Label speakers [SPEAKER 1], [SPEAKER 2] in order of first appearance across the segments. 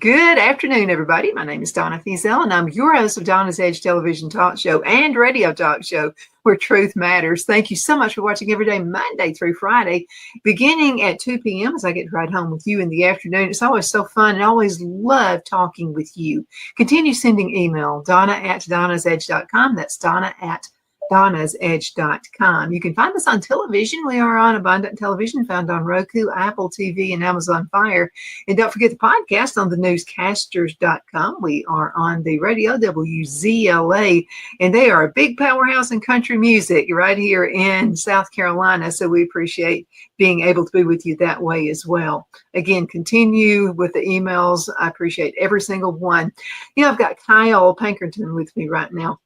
[SPEAKER 1] Good afternoon, everybody. My name is Donna Fiesel, and I'm your host of Donna's Edge television talk show and radio talk show where truth matters. Thank you so much for watching every day, Monday through Friday, beginning at 2 p.m. as I get to ride home with you in the afternoon. It's always so fun, and I always love talking with you. Continue sending email, donna@donnasedge.com. That's donna@donnasedge.com. You can find us on television. We are on Abundant Television, found on Roku, Apple TV, and Amazon Fire. And don't forget the podcast on thenewscasters.com. We are on the radio, WZLA, and they are a big powerhouse in country music right here in South Carolina. So we appreciate being able to be with you that way as well. Again, continue with the emails. I appreciate every single one. You know, I've got Kiel Pankonien with me right now.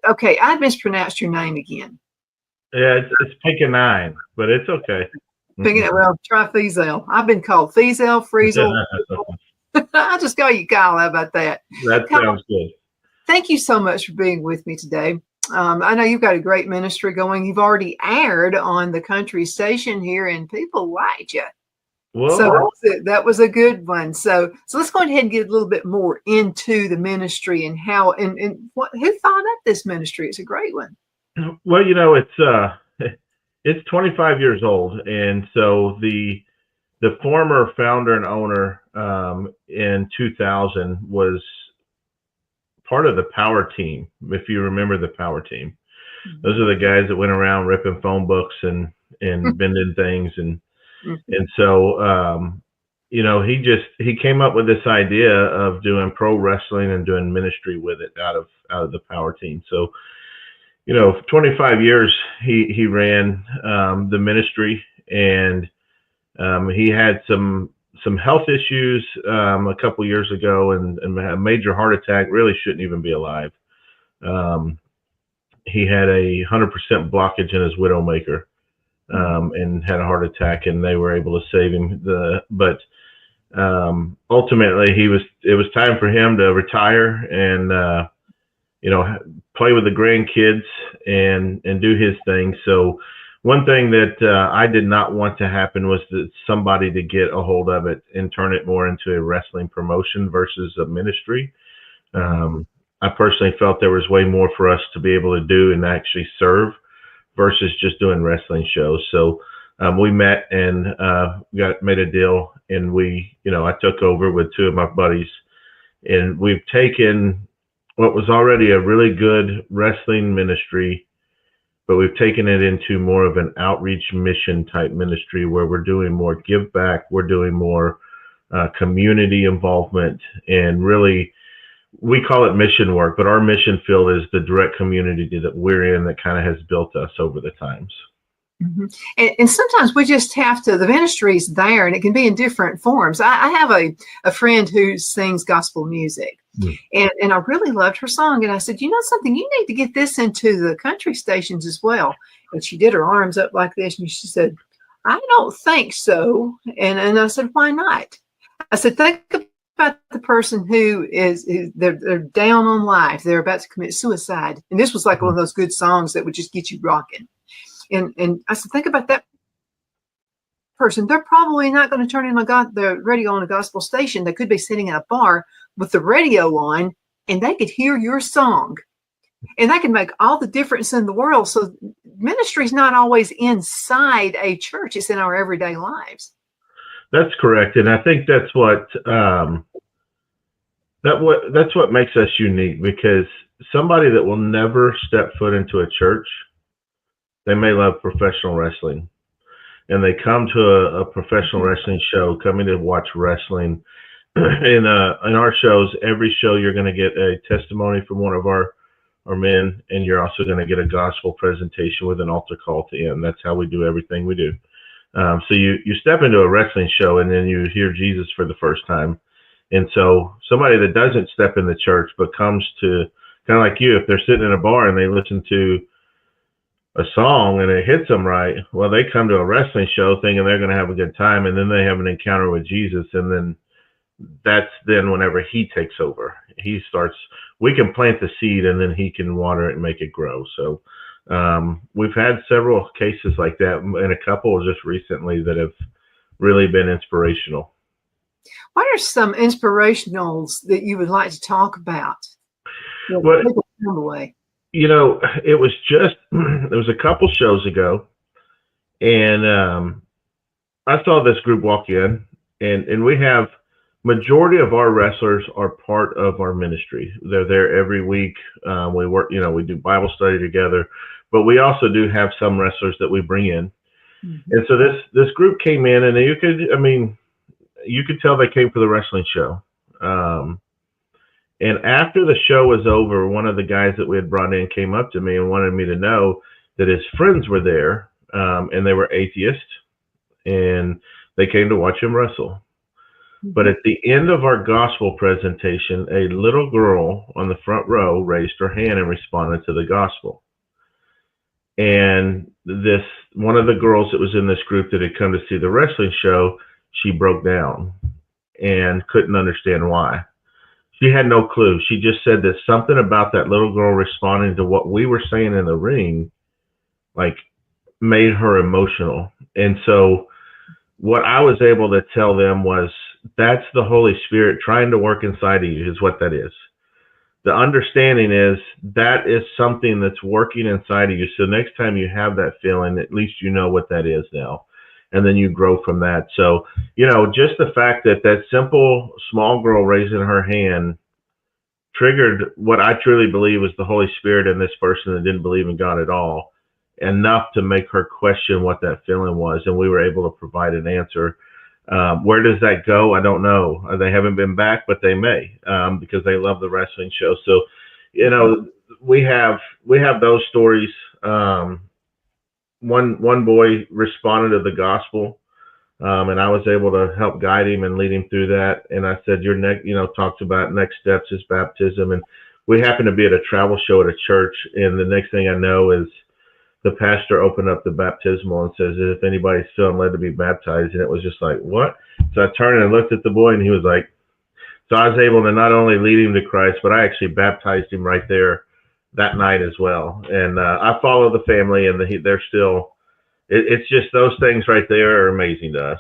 [SPEAKER 1] Okay, I mispronounced your name again.
[SPEAKER 2] Yeah, it's Pankonien, but it's okay.
[SPEAKER 1] Well, try Fiesel. I've been called Fiesel, Friesel. I'll just call you Kyle. How about that?
[SPEAKER 2] That sounds good.
[SPEAKER 1] Thank you so much for being with me today. I know you've got a great ministry going. You've already aired on the country station here, and people liked you.
[SPEAKER 2] Well,
[SPEAKER 1] so that was a good one. So let's go ahead and get a little bit more into the ministry and how and what who thought up this ministry. It's a great one.
[SPEAKER 2] Well, you know, it's 25 years old, and so the former founder and owner in 2000 was part of the power team. If you remember the power team, those are the guys that went around ripping phone books and bending things and so you know, he came up with this idea of doing pro wrestling and doing ministry with it out of the power team. So, you know, 25 years he ran the ministry, and he had some health issues a couple years ago, and a major heart attack. Really shouldn't even be alive. He had a 100% blockage in his widowmaker, and had a heart attack, and they were able to save him. But ultimately, it was time for him to retire and you know, play with the grandkids and do his thing. So one thing that I did not want to happen was that somebody to get a hold of it and turn it more into a wrestling promotion versus a ministry. I personally felt there was way more for us to be able to do and actually serve versus just doing wrestling shows. So we met and made a deal, and I took over with two of my buddies, and we've taken what was already a really good wrestling ministry, but we've taken it into more of an outreach mission type ministry where we're doing more give back. We're doing more community involvement, and really we call it mission work, but our mission field is the direct community that we're in that kind of has built us over the times.
[SPEAKER 1] Mm-hmm. And sometimes we just have to, the ministry's there, and it can be in different forms. I have a friend who sings gospel music, and I really loved her song. And I said, you know something, you need to get this into the country stations as well. And she did her arms up like this, and she said, I don't think so. And I said, why not? I said, think about the person who they're down on life. They're about to commit suicide. And this was like one of those good songs that would just get you rocking. And I said, think about that person. They're probably not going to turn in the radio on a gospel station. They could be sitting at a bar with the radio on, and they could hear your song. And that can make all the difference in the world. So ministry is not always inside a church. It's in our everyday lives.
[SPEAKER 2] That's correct. And I think that's what makes us unique, because somebody that will never step foot into a church, they may love professional wrestling, and they come to a professional wrestling show, coming to watch wrestling. In our shows, every show you're going to get a testimony from one of our men, and you're also going to get a gospel presentation with an altar call at the end. That's how we do everything we do. So you step into a wrestling show, and then you hear Jesus for the first time. And so somebody that doesn't step in the church but comes to, kind of like you, if they're sitting in a bar and they listen to a song and it hits them right, well, they come to a wrestling show thinking they're going to have a good time, and then they have an encounter with Jesus, and then that's whenever he takes over. We can plant the seed, and then he can water it and make it grow. So we've had several cases like that, and a couple just recently that have really been inspirational.
[SPEAKER 1] What are some inspirationals that you would like to talk about?
[SPEAKER 2] Well,
[SPEAKER 1] People come away.
[SPEAKER 2] It was a couple shows ago, and I saw this group walk in, and we have majority of our wrestlers are part of our ministry. They're there every week. We work, we do Bible study together, but we also do have some wrestlers that we bring in. Mm-hmm. And so this group came in, and you could tell they came for the wrestling show. And after the show was over, one of the guys that we had brought in came up to me and wanted me to know that his friends were there, and they were atheists, and they came to watch him wrestle. But at the end of our gospel presentation, a little girl on the front row raised her hand and responded to the gospel. And one of the girls that was in this group that had come to see the wrestling show, she broke down and couldn't understand why. She had no clue. She just said that something about that little girl responding to what we were saying in the ring, made her emotional. And so what I was able to tell them was, that's the Holy Spirit trying to work inside of you, is what that is. The understanding is that is something that's working inside of you. So next time you have that feeling, at least you know what that is now. And then you grow from that. So, just the fact that simple small girl raising her hand triggered what I truly believe was the Holy Spirit in this person that didn't believe in God at all, enough to make her question what that feeling was. And we were able to provide an answer. Where does that go? I don't know. They haven't been back, but they may, because they love the wrestling show. So, we have those stories. One boy responded to the gospel, and I was able to help guide him and lead him through that. And I said, talked about next steps is baptism. And we happened to be at a travel show at a church. And the next thing I know is the pastor opened up the baptismal and says, if anybody's feeling led to be baptized. And it was just like, what? So I turned and looked at the boy, and he was like, so I was able to not only lead him to Christ, but I actually baptized him right there that night as well. And I follow the family, and they're still, it's just those things right there are amazing to us.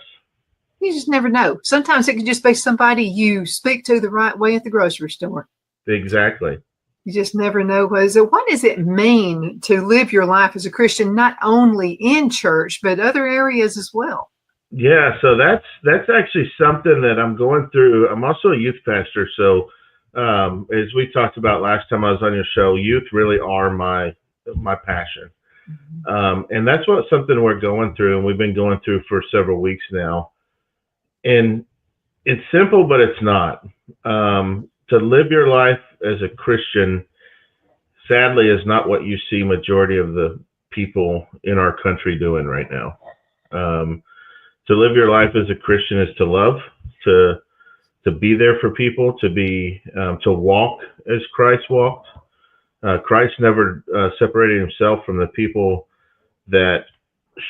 [SPEAKER 1] You just never know. Sometimes it could just be somebody you speak to the right way at the grocery store.
[SPEAKER 2] Exactly.
[SPEAKER 1] You just never know. So what does it mean to live your life as a Christian, not only in church, but other areas as well?
[SPEAKER 2] Yeah, so that's actually something that I'm going through. I'm also a youth pastor. So as we talked about last time I was on your show, youth really are my passion. Mm-hmm. And that's something we're going through, and we've been going through for several weeks now. And it's simple, but it's not. To live your life as a Christian, sadly, is not what you see majority of the people in our country doing right now. To live your life as a Christian is to love, to be there for people, to walk as Christ walked. Christ never separated himself from the people that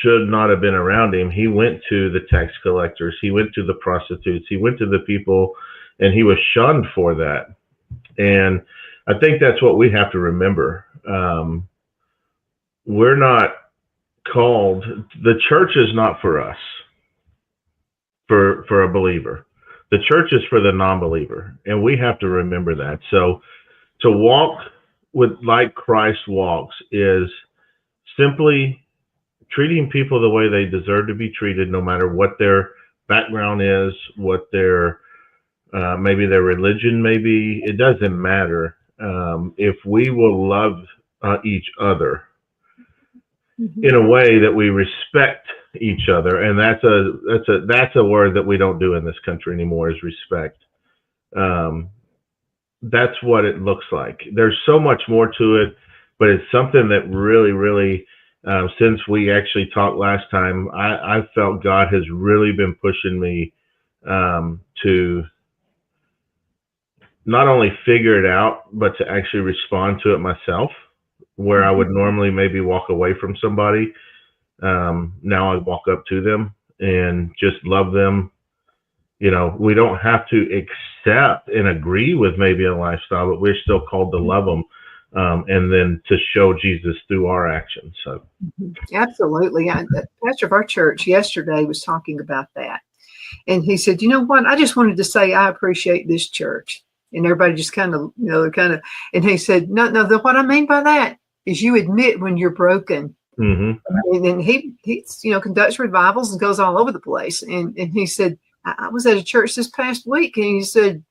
[SPEAKER 2] should not have been around him. He went to the tax collectors. He went to the prostitutes. He went to the people, and he was shunned for that. And I think that's what we have to remember. We're not called, the church is not for us, for a believer. The church is for the non-believer, and we have to remember that. So to walk like Christ walks is simply treating people the way they deserve to be treated, no matter what their background is, what their maybe their religion may be. It doesn't matter. If we will love each other in a way that we respect each other, and that's a word that we don't do in this country anymore, is respect. That's what it looks like. There's so much more to it, but it's something that really, really, since we actually talked last time, I felt God has really been pushing me to not only figure it out, but to actually respond to it myself, where I would normally maybe walk away from somebody. Now I walk up to them and just love them. We don't have to accept and agree with maybe a lifestyle, but we're still called to love them, and then to show Jesus through our actions. So,
[SPEAKER 1] absolutely. The pastor of our church yesterday was talking about that. And he said, you know what? I just wanted to say I appreciate this church. And everybody just kind of, and he said, no, what I mean by that is you admit when you're broken. Mm-hmm. And he conducts revivals and goes all over the place. And he said, I was at a church this past week, and he said,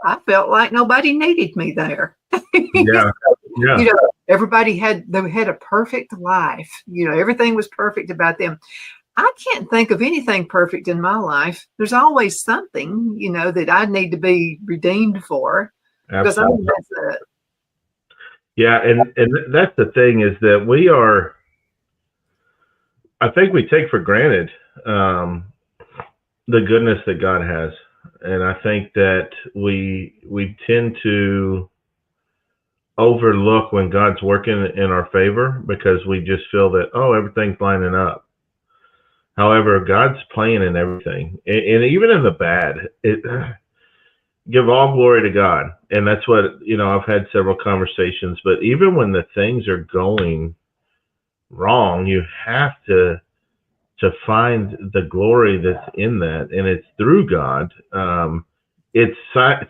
[SPEAKER 1] I felt like nobody needed me there.
[SPEAKER 2] Yeah. Yeah.
[SPEAKER 1] Everybody had a perfect life. Everything was perfect about them. I can't think of anything perfect in my life. There's always something, that I need to be redeemed for.
[SPEAKER 2] Absolutely. Yeah, and that's the thing, is that I think we take for granted the goodness that God has. And I think that we tend to overlook when God's working in our favor, because we just feel that, everything's lining up. However, God's playing in everything, and even in the bad. Give all glory to God, and that's what I've had several conversations. But even when the things are going wrong, you have to find the glory that's in that, and it's through God. It's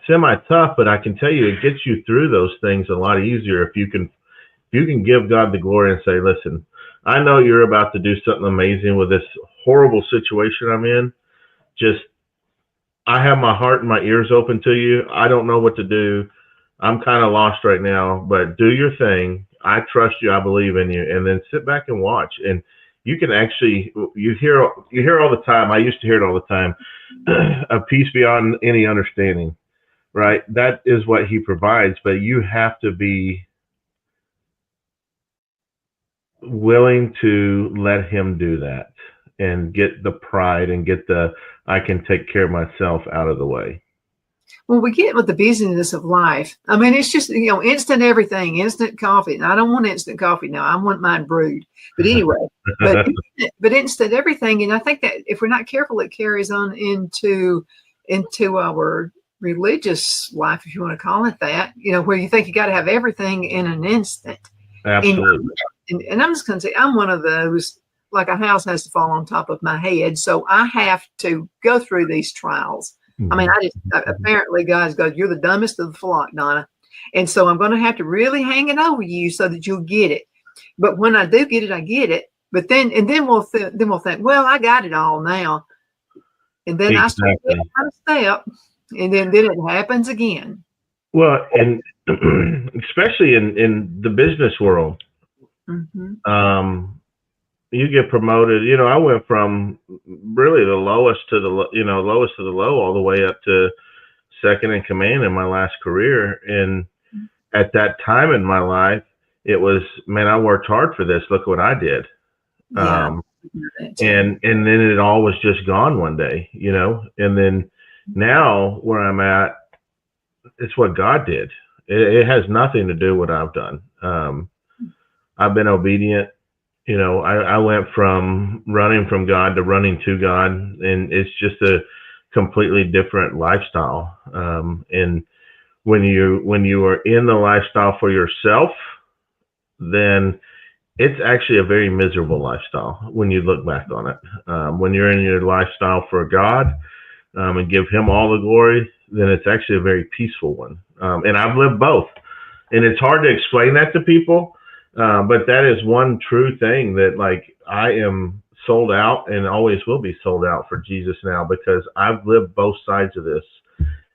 [SPEAKER 2] semi-tough, but I can tell you, it gets you through those things a lot easier if you can give God the glory and say, listen, I know you're about to do something amazing with this horrible situation I'm in. I have my heart and my ears open to you. I don't know what to do. I'm kind of lost right now, but do your thing. I trust you. I believe in you. And then sit back and watch. And you can actually, you hear all the time. I used to hear it all the time. A peace beyond any understanding, right? That is what he provides, but you have to be willing to let him do that and get the pride and get I can take care of myself out of the way.
[SPEAKER 1] Well, we get with the busyness of life. I mean, it's just, instant everything, instant coffee. And I don't want instant coffee now. I want mine brewed. But anyway, but instant everything. And I think that if we're not careful, it carries on into our religious life, if you want to call it that, where you think you got to have everything in an instant.
[SPEAKER 2] Absolutely.
[SPEAKER 1] And I'm just going to say, I'm one of those, like a house has to fall on top of my head. So I have to go through these trials. I mean, apparently God goes, you're the dumbest of the flock, Donna. And so I'm going to have to really hang it over you so that you'll get it. But when I do get it, I get it. But then we'll think, well, I got it all now. And then
[SPEAKER 2] exactly.
[SPEAKER 1] I start to step, and then it happens again.
[SPEAKER 2] Well, and especially in the business world, you get promoted. I went from really the lowest to the low, all the way up to second in command in my last career. And at that time in my life, it was, man, I worked hard for this. Look what I did.
[SPEAKER 1] Yeah.
[SPEAKER 2] And then it all was just gone one day, and then now where I'm at, it's what God did. It has nothing to do with what I've done. I've been obedient. I went from running from God to running to God, and it's just a completely different lifestyle. And when you are in the lifestyle for yourself, then it's actually a very miserable lifestyle when you look back on it. When you're in your lifestyle for God and give him all the glory, then it's actually a very peaceful one. And I've lived both. And it's hard to explain that to people. But that is one true thing, that like I am sold out and always will be sold out for Jesus now, because I've lived both sides of this.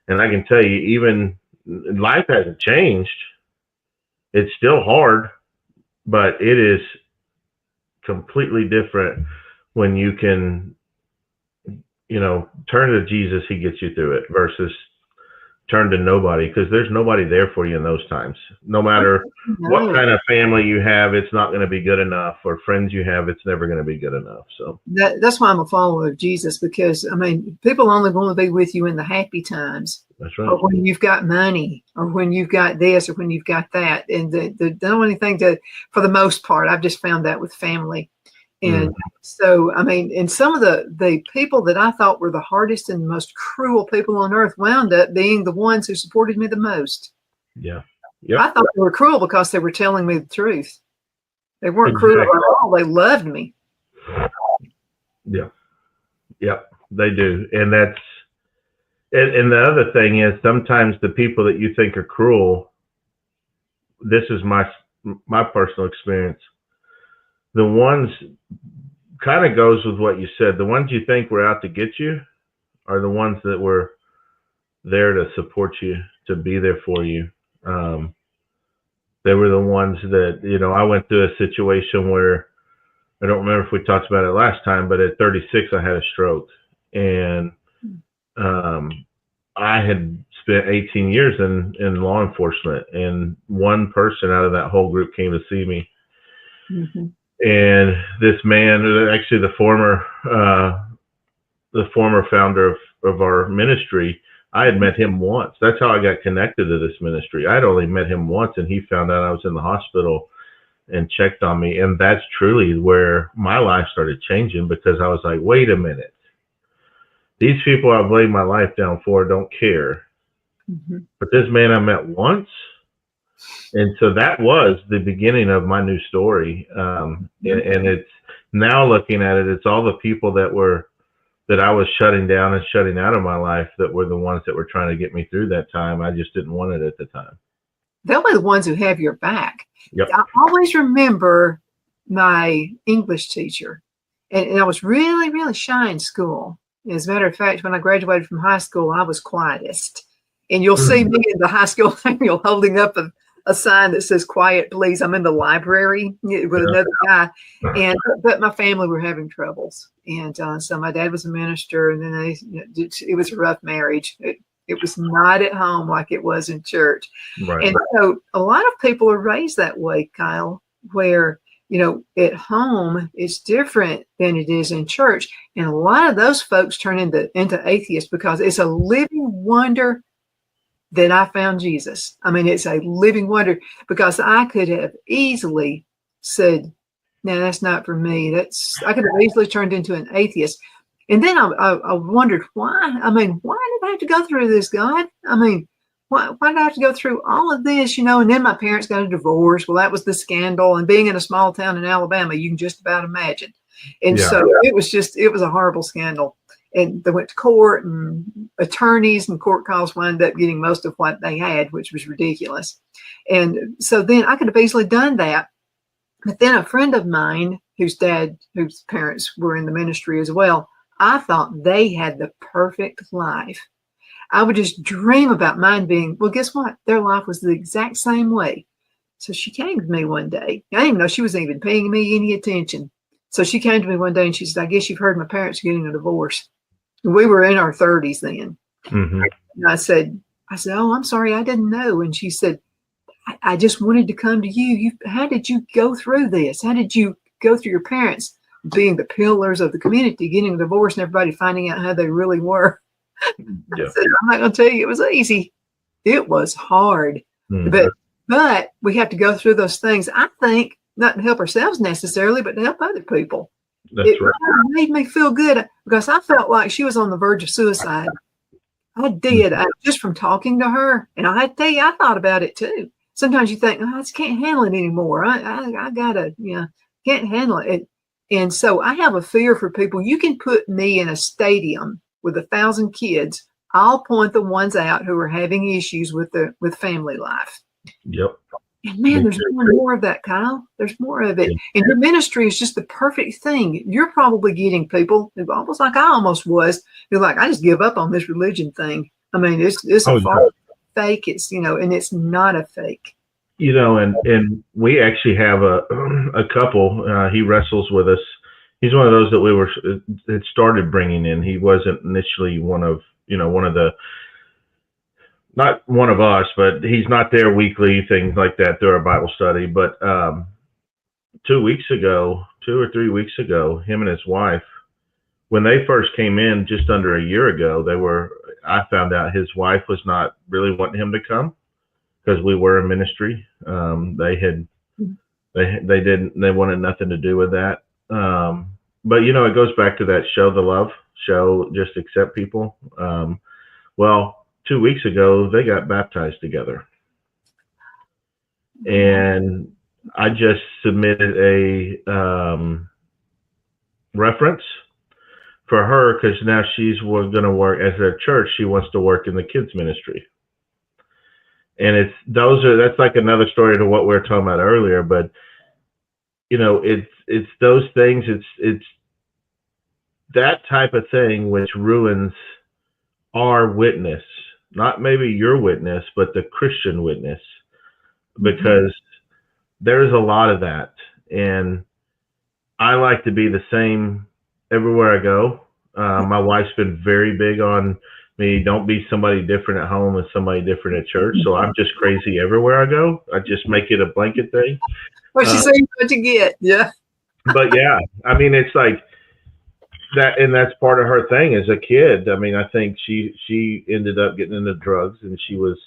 [SPEAKER 2] And I can tell you, even life hasn't changed. It's still hard, but it is completely different when you can, turn to Jesus. He gets you through it, versus turn to nobody, because there's nobody there for you in those times. No matter what kind of family you have, it's not going to be good enough, or friends you have, it's never going to be good enough. So
[SPEAKER 1] that's why I'm a follower of Jesus, because people only want to be with you in the happy times.
[SPEAKER 2] That's right.
[SPEAKER 1] Or when you've got money, or when you've got this, or when you've got that. And the only thing for the most part, I've just found that with family. And so, and some of the people that I thought were the hardest and most cruel people on earth wound up being the ones who supported me the most.
[SPEAKER 2] Yeah.
[SPEAKER 1] I thought they were cruel because they were telling me the truth. They weren't cruel at all. They loved me.
[SPEAKER 2] Yeah. Yep. They do. And and the other thing is, sometimes the people that you think are cruel, this is my personal experience. The ones, kind of goes with what you said, the ones you think were out to get you are the ones that were there to support you, to be there for you. They were the ones that, I went through a situation where, I don't remember if we talked about it last time, but at 36, I had a stroke. And I had spent 18 years in law enforcement, and one person out of that whole group came to see me. Mm-hmm. And this man, actually the former founder of our ministry, I had met him once. That's how I got connected to this ministry. I'd only met him once, and he found out I was in the hospital and checked on me. And that's truly where my life started changing, because I was like, wait a minute. These people I've laid my life down for don't care. Mm-hmm. But this man I met once. And so that was the beginning of my new story. And it's now, looking at it, it's all the people that I was shutting down and shutting out of my life that were the ones that were trying to get me through that time. I just didn't want it at the time.
[SPEAKER 1] They'll be the ones who have your back.
[SPEAKER 2] Yep.
[SPEAKER 1] I always remember my English teacher, and I was really, really shy in school. As a matter of fact, when I graduated from high school, I was quietest. And you'll see me in the high school annual holding up a sign that says "Quiet, please." I'm in the library with another guy, but my family were having troubles, and so my dad was a minister, and then it was a rough marriage. It was not at home like it was in church, right. And so a lot of people are raised that way, Kyle, where at home it's different than it is in church, and a lot of those folks turn into atheists because it's a living wonder that I found Jesus. I mean, it's a living wonder, because I could have easily said, no, that's not for me. I could have easily turned into an atheist. And then I wondered why. I mean, why did I have to go through this, God? I mean, why did I have to go through all of this, And then my parents got a divorce. Well, that was the scandal. And being in a small town in Alabama, you can just about imagine. And so it was a horrible scandal. And they went to court, and attorneys and court calls wound up getting most of what they had, which was ridiculous. And so then I could have easily done that. But then a friend of mine, whose parents were in the ministry as well, I thought they had the perfect life. I would just dream about mine being, well, guess what? Their life was the exact same way. So she came to me one day. I didn't even know she wasn't even paying me any attention. So she came to me one day and she said, I guess you've heard my parents are getting a divorce. We were in our 30s then. Mm-hmm. And I said, oh, I'm sorry, I didn't know. And she said, I just wanted to come to you. How did you go through this? How did you go through your parents being the pillars of the community, getting a divorce, and everybody finding out how they really were? Yeah. I said, I'm not going to tell you it was easy. It was hard. Mm-hmm. But we have to go through those things, I think, not to help ourselves necessarily, but to help other people. It right. Made me feel good, because I felt like she was on the verge of suicide. I did, just from talking to her. And I had to tell you, I thought about it too. Sometimes you think, I just can't handle it anymore. I gotta, can't handle it. And so I have a fear for people. You can put me in a stadium with 1,000 kids. I'll point the ones out who are having issues with family life.
[SPEAKER 2] Yep.
[SPEAKER 1] And man, there's more of that, Kyle. There's more of it. And your ministry is just the perfect thing. You're probably getting people who almost like I almost was, who like, I just give up on this religion thing. I mean, it's a false fake. It's, and it's not a fake.
[SPEAKER 2] And we actually have a couple, he wrestles with us. He's one of those that it started bringing in. He wasn't initially one of the, not one of us, but he's not there weekly, things like that through our Bible study. But 2 or 3 weeks ago, him and his wife, when they first came in just under a year ago, I found out his wife was not really wanting him to come because we were a ministry. They wanted nothing to do with that. But it goes back to that show the love, just accept people. 2 weeks ago, they got baptized together. And I just submitted a reference for her, because now she's going to work as a church. She wants to work in the kids ministry. And that's like another story to what we were talking about earlier. But, it's those things. It's that type of thing which ruins our witness, not maybe your witness, but the Christian witness, because there's a lot of that. And I like to be the same everywhere I go. My wife's been very big on me. Don't be somebody different at home and somebody different at church. So I'm just crazy everywhere I go. I just make it a blanket thing.
[SPEAKER 1] Well, she said what you get. Yeah.
[SPEAKER 2] But yeah, I mean, it's like that. And that's part of her thing as a kid. I mean, I think she ended up getting into drugs, and she was,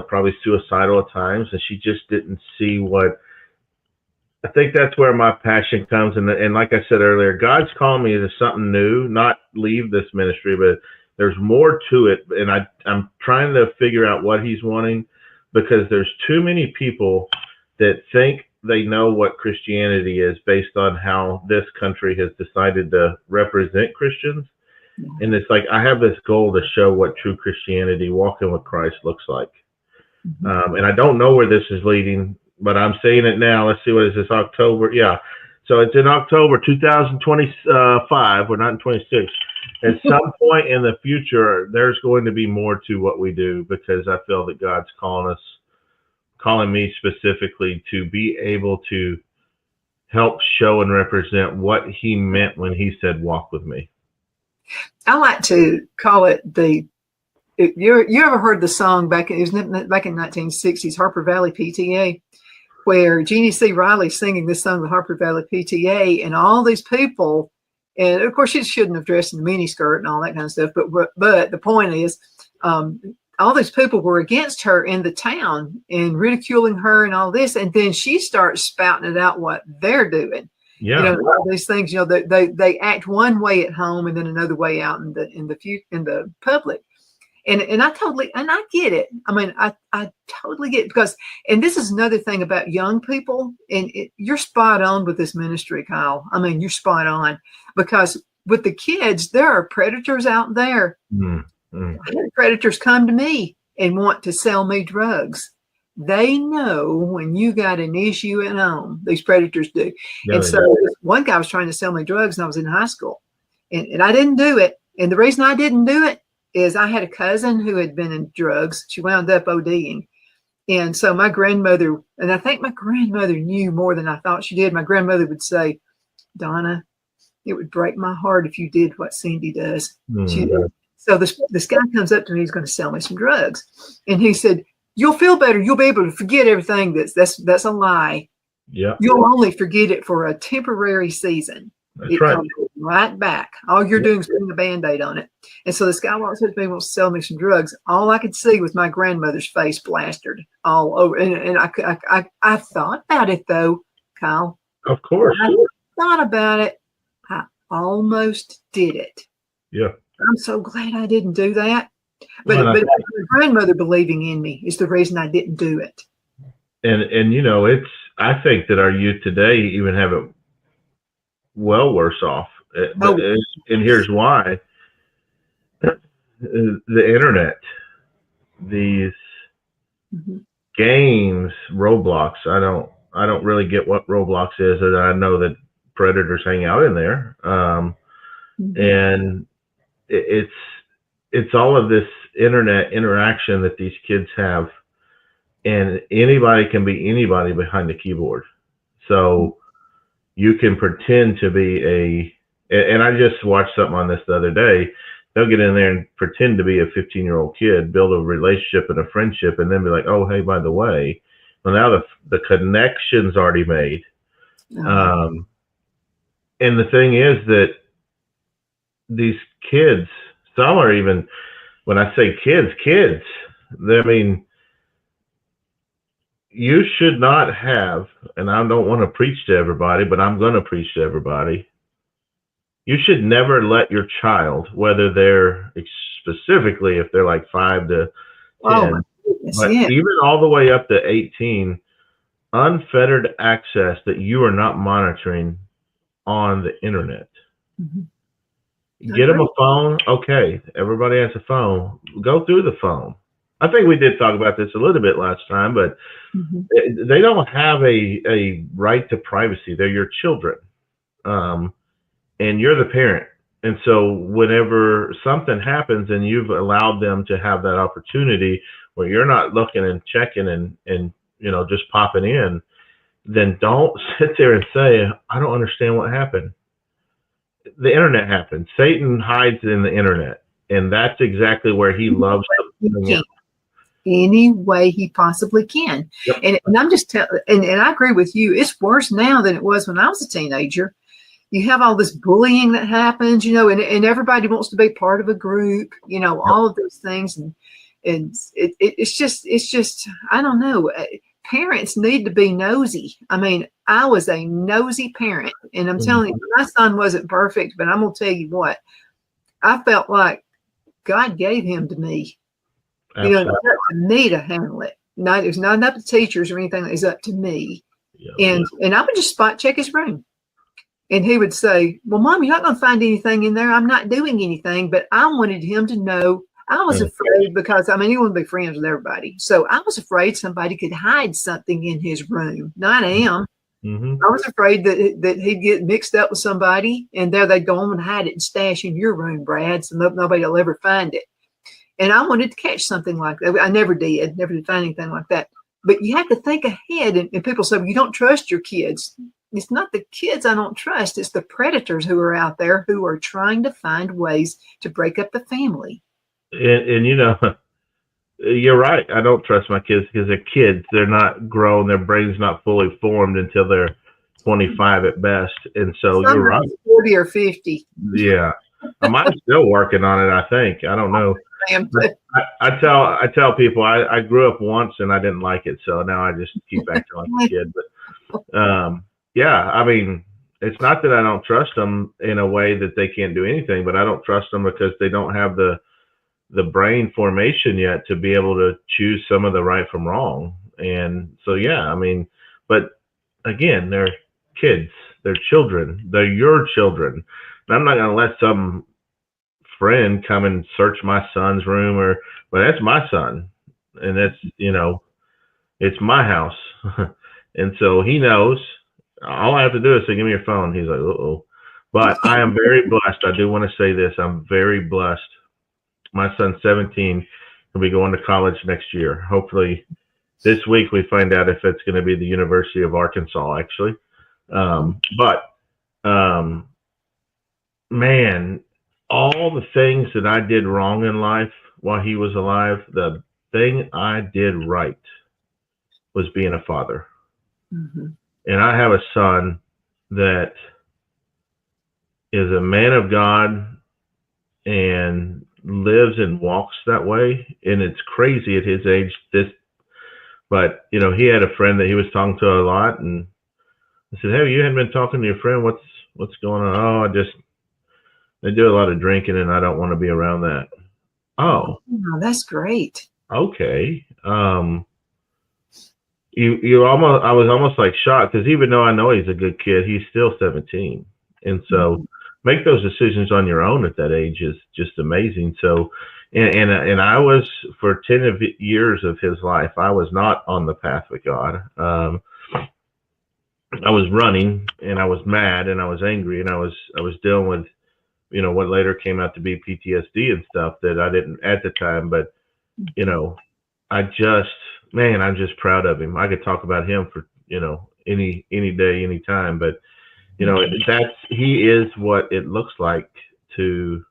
[SPEAKER 2] probably suicidal at times. And she just didn't see what, I think that's where my passion comes. And like I said earlier, God's calling me to something new, not leave this ministry, but there's more to it. And I'm trying to figure out what he's wanting, because there's too many people that think they know what Christianity is based on how this country has decided to represent Christians. And it's like, I have this goal to show what true Christianity, walking with Christ, looks like. And I don't know where this is leading, but I'm saying it now. Let's see, what is this, October? Yeah. So it's in October 2025. We're not in 26. At some point in the future, there's going to be more to what we do, because I feel that God's calling me specifically to be able to help show and represent what he meant when he said, walk with me.
[SPEAKER 1] I like to call it you ever heard the song back in 1960s, Harper Valley PTA, where Jeannie C. Riley's singing this song, the Harper Valley PTA, and all these people, and of course she shouldn't have dressed in a miniskirt and all that kind of stuff, but the point is, all these people were against her in the town and ridiculing her and all this, and then she starts spouting it out what they're doing.
[SPEAKER 2] Yeah,
[SPEAKER 1] all these things. They act one way at home and then another way out in the public. And I get it. I mean, I totally get it, because, and this is another thing about young people, and you're spot on with this ministry, Kyle. I mean, you're spot on, because with the kids, there are predators out there. Predators come to me and want to sell me drugs. They know when you got an issue at home, these predators do. Yeah, and so one guy was trying to sell me drugs, and I was in high school, and I didn't do it. And the reason I didn't do it is I had a cousin who had been in drugs. She wound up ODing. And so my grandmother, and I think my grandmother knew more than I thought she did. My grandmother would say, Donna, it would break my heart if you did what Cindy does. So this guy comes up to me, he's going to sell me some drugs. And he said, you'll feel better. You'll be able to forget everything. That's a lie.
[SPEAKER 2] Yeah.
[SPEAKER 1] You'll only forget it for a temporary season.
[SPEAKER 2] That's right.
[SPEAKER 1] Comes right back. All you're doing is putting a Band-Aid on it. And so this guy walks up to me, wants to sell me some drugs. All I could see was my grandmother's face plastered all over. And I thought about it, though, Kyle.
[SPEAKER 2] Of course.
[SPEAKER 1] I thought about it. I almost did it.
[SPEAKER 2] Yeah.
[SPEAKER 1] I'm so glad I didn't do that. But my grandmother believing in me is the reason I didn't do it.
[SPEAKER 2] And I think that our youth today even have it well worse off. And here's why. The internet, these games, Roblox. I don't really get what Roblox is, and I know that predators hang out in there. And it's all of this internet interaction that these kids have, and anybody can be anybody behind the keyboard. So you can pretend to be and I just watched something on this the other day. They'll get in there and pretend to be a 15-year-old kid, build a relationship and a friendship, and then be like, oh, hey, by the way, well, now the connection's already made. And the thing is that these kids, some are even, when I say kids, I mean, you should not have, and I don't want to preach to everybody, but I'm going to preach to everybody. You should never let your child, whether they're specifically if they're like 5 to 10, but even all the way up to 18, unfettered access that you are not monitoring on the internet. Get them a phone. Okay, everybody has a phone. Go through the phone. I think we did talk about this a little bit last time, but they don't have a right to privacy. They're your children, and you're the parent. And so whenever something happens and you've allowed them to have that opportunity where you're not looking and checking and just popping in, then don't sit there and say, I don't understand what happened. The internet happened. Satan hides in the internet, and that's exactly where he loves to
[SPEAKER 1] any way he possibly can.
[SPEAKER 2] Yep.
[SPEAKER 1] And I'm just telling, and I agree with you. It's worse now than it was when I was a teenager. You have all this bullying that happens, and everybody wants to be part of a group, all of those things. And it's just, I don't know. Parents need to be nosy. I mean, I was a nosy parent, and I'm telling you, my son wasn't perfect, but I'm going to tell you what, I felt like God gave him to me. It's up to me to handle it. It's not up to teachers or anything. It's up to me. And I would just spot check his room. And he would say, well, Mom, you're not going to find anything in there. I'm not doing anything. But I wanted him to know. I was afraid because, he wouldn't be friends with everybody. So I was afraid somebody could hide something in his room, not him. I was afraid that he'd get mixed up with somebody, and there they'd go on and hide it and stash in your room, Brad, so nobody will ever find it. And I wanted to catch something like that. I never did find anything like that. But you have to think ahead. And people say, well, you don't trust your kids. It's not the kids I don't trust. It's the predators who are out there who are trying to find ways to break up the family.
[SPEAKER 2] And you're right. I don't trust my kids because they're kids. They're not grown. Their brain's not fully formed until they're 25 at best. And so you're right.
[SPEAKER 1] 40 or 50.
[SPEAKER 2] Yeah. I'm still working on it, I think. I don't know. I tell people I grew up once and I didn't like it. So now I just keep acting like a kid. But it's not that I don't trust them in a way that they can't do anything, but I don't trust them because they don't have the brain formation yet to be able to choose some of the right from wrong. And so, but again, they're kids, they're children, they're your children. And I'm not going to let some friend come and search my son's room but that's my son. And that's, it's my house. And so he knows. All I have to do is say, give me your phone. He's like, uh-oh. But I am very blessed. I do want to say this. I'm very blessed. My son's 17. He'll be going to college next year. Hopefully this week we find out if it's going to be the University of Arkansas, actually. Man, all the things that I did wrong in life while he was alive, the thing I did right was being a father. And I have a son that is a man of God and lives and walks that way. And it's crazy at his age, but he had a friend that he was talking to a lot, and I said, hey, you hadn't been talking to your friend. What's going on? Oh, they do a lot of drinking and I don't want to be around that. Oh,
[SPEAKER 1] that's great.
[SPEAKER 2] Okay. I was almost like shocked because even though I know he's a good kid, he's still 17. And so make those decisions on your own at that age is just amazing. So, and I was for 10 years of his life, I was not on the path with God. I was running and I was mad and I was angry and I was dealing with, what later came out to be PTSD and stuff that I didn't at the time. But, I'm just proud of him. I could talk about him for, any day, any time, but he is what it looks like to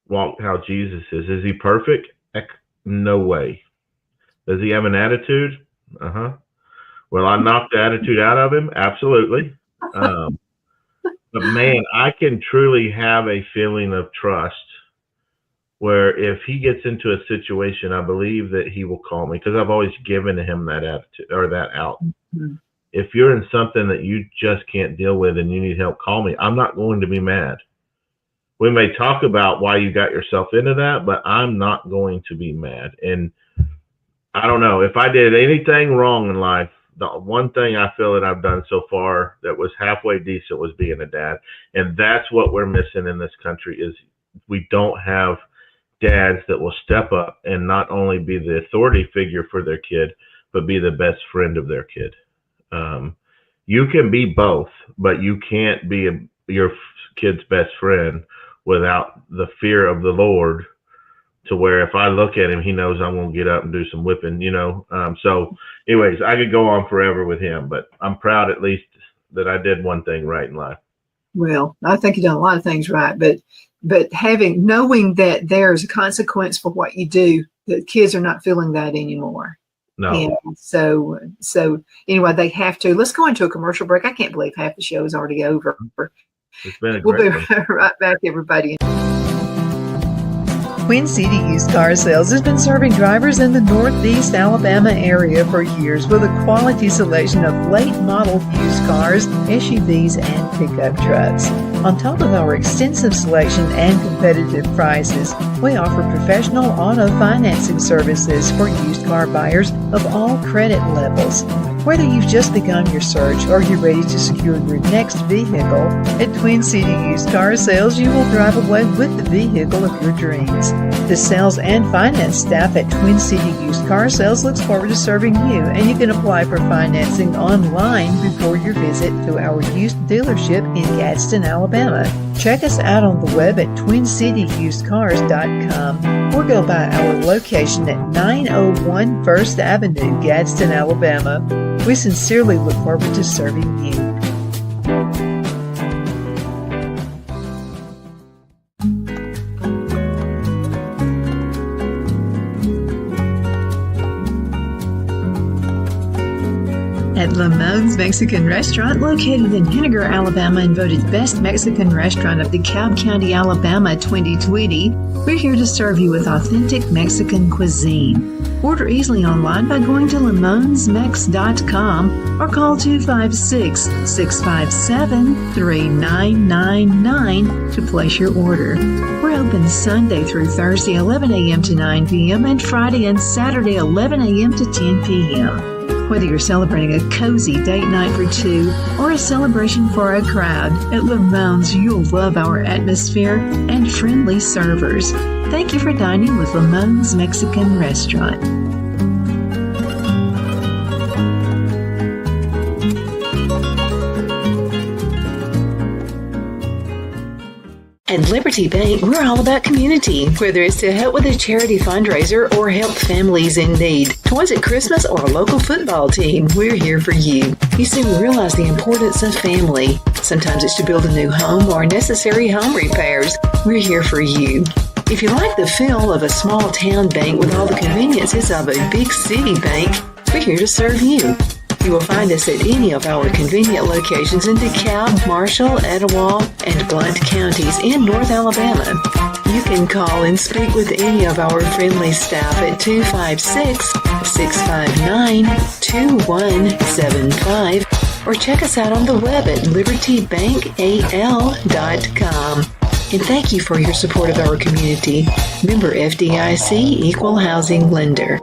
[SPEAKER 2] walk how Jesus is. Is he perfect? No way. Does he have an attitude? Well, I knocked the attitude out of him. Absolutely. But man, I can truly have a feeling of trust where if he gets into a situation, I believe that he will call me because I've always given him that attitude or that out. If you're in something that you just can't deal with and you need help, call me. I'm not going to be mad. We may talk about why you got yourself into that, but I'm not going to be mad. And I don't know if I did anything wrong in life. The one thing I feel that I've done so far that was halfway decent was being a dad. And that's what we're missing in this country is we don't have dads that will step up and not only be the authority figure for their kid, but be the best friend of their kid. You can be both, but you can't be your kid's best friend without the fear of the Lord, to where if I look at him, he knows I'm going to get up and do some whipping, So anyways, I could go on forever with him, but I'm proud at least that I did one thing right in life.
[SPEAKER 1] Well, I think you've done a lot of things right, but knowing that there's a consequence for what you do, the kids are not feeling that anymore.
[SPEAKER 2] No.
[SPEAKER 1] And so anyway, they have to. Let's go into a commercial break. I can't believe half the show is already over.
[SPEAKER 2] It's been a
[SPEAKER 1] We'll
[SPEAKER 2] great
[SPEAKER 1] be right back, everybody. Twin City Used Car Sales has been serving drivers in the Northeast Alabama area for years with a quality selection of late model used cars, SUVs, and pickup trucks. On top of our extensive selection and competitive prices, we offer professional auto financing services for used car buyers of all credit levels. Whether you've just begun your search or you're ready to secure your next vehicle, at Twin City Used Car Sales, you will drive away with the vehicle of your dreams. The sales and finance staff at Twin City Used Car Sales looks forward to serving you, and you can apply for financing online before your visit to our used dealership in Gadsden, Alabama. Check us out on the web at twincityusedcars.com or go by our location at 901 First Avenue, Gadsden, Alabama. We sincerely look forward to serving you. At Lamone's Mexican Restaurant, located in Henniger, Alabama, and voted Best Mexican Restaurant of DeKalb County, Alabama 2020, we're here to serve you with authentic Mexican cuisine. Order easily online by going to lamonsmex.com or call 256-657-3999 to place your order. We're open Sunday through Thursday, 11 a.m. to 9 p.m. and Friday and Saturday, 11 a.m. to 10 p.m. Whether you're celebrating a cozy date night for two or a celebration for a crowd, at Lamone's you'll love our atmosphere and friendly servers. Thank you for dining with Lamone's Mexican Restaurant. At Liberty Bank, we're all about community. Whether it's to help with a charity fundraiser or help families in need, toys at Christmas, or a local football team, we're here for you. You see, we realize the importance of family. Sometimes it's to build a new home or necessary home repairs. We're here for you. If you like the feel of a small town bank with all the conveniences of a big city bank, we're here to serve you. You will find us at any of our convenient locations in DeKalb, Marshall, Etowah, and Blount counties in North Alabama. You can call and speak with any of our friendly staff at 256-659-2175 or check us out on the web at libertybankal.com. And thank you for your support of our community. Member FDIC, Equal Housing Lender.